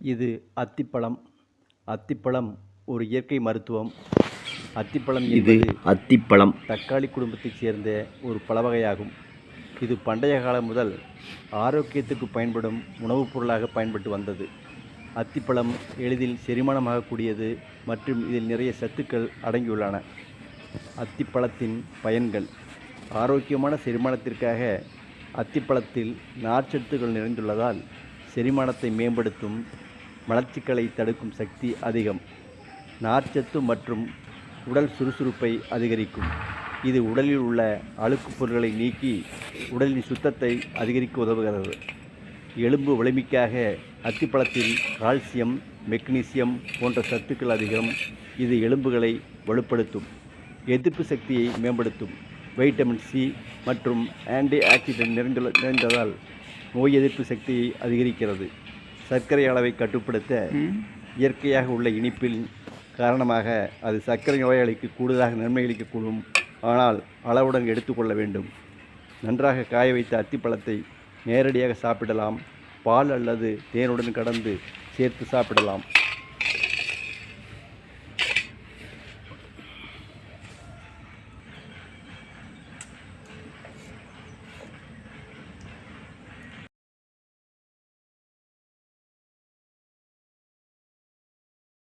இது அத்திப்பழம். அத்திப்பழம் ஒரு இயற்கை மருத்துவம். அத்திப்பழம் இது என்பது அத்திப்பழம் தக்காளி குடும்பத்தைச் சேர்ந்த ஒரு பழவகையாகும். இது பண்டைய காலம் முதல் ஆரோக்கியத்துக்கு பயன்படும் உணவுப் பொருளாக பயன்பட்டு வந்தது. அத்திப்பழம் எளிதில் செரிமானமாகக்கூடியது மற்றும் இதில் நிறைய சத்துக்கள் அடங்கியுள்ளன. அத்திப்பழத்தின் பயன்கள்: ஆரோக்கியமான செரிமானத்திற்காக அத்திப்பழத்தில் நார்ச்சத்துக்கள் நிறைந்துள்ளதால் செரிமானத்தை மேம்படுத்தும், மலச்சிக்கலை தடுக்கும் சக்தி அதிகம். நார்ச்சத்து மற்றும் உடல் சுறுசுறுப்பை அதிகரிக்கும். இது உடலில் உள்ள அழுக்குப் பொருட்களை நீக்கி உடலின் சுத்தத்தை அதிகரிக்க உதவுகிறது. எலும்பு வலிமைக்காக அத்திப்பழத்தில் கால்சியம், மெக்னீசியம் போன்ற சத்துக்கள் அதிகம். இது எலும்புகளை வலுப்படுத்தும். எதிர்ப்பு சக்தியை மேம்படுத்தும். வைட்டமின் சி மற்றும் ஆன்டி ஆக்சிடென்ட் நிறைந்ததால் நோய் எதிர்ப்பு சக்தியை அதிகரிக்கிறது. சர்க்கரை அளவை கட்டுப்படுத்த இயற்கையாக உள்ள இனிப்பில் காரணமாக அது சர்க்கரை நோயாளிக்கு கூடுதலாக நன்மை அளிக்கக்கூடும். ஆனால் அளவுடன் எடுத்துக்கொள்ள வேண்டும். நன்றாக காய வைத்த அத்திப்பழத்தை நேரடியாக சாப்பிடலாம். பால் அல்லது தேனுடன் கலந்து சேர்த்து சாப்பிடலாம்.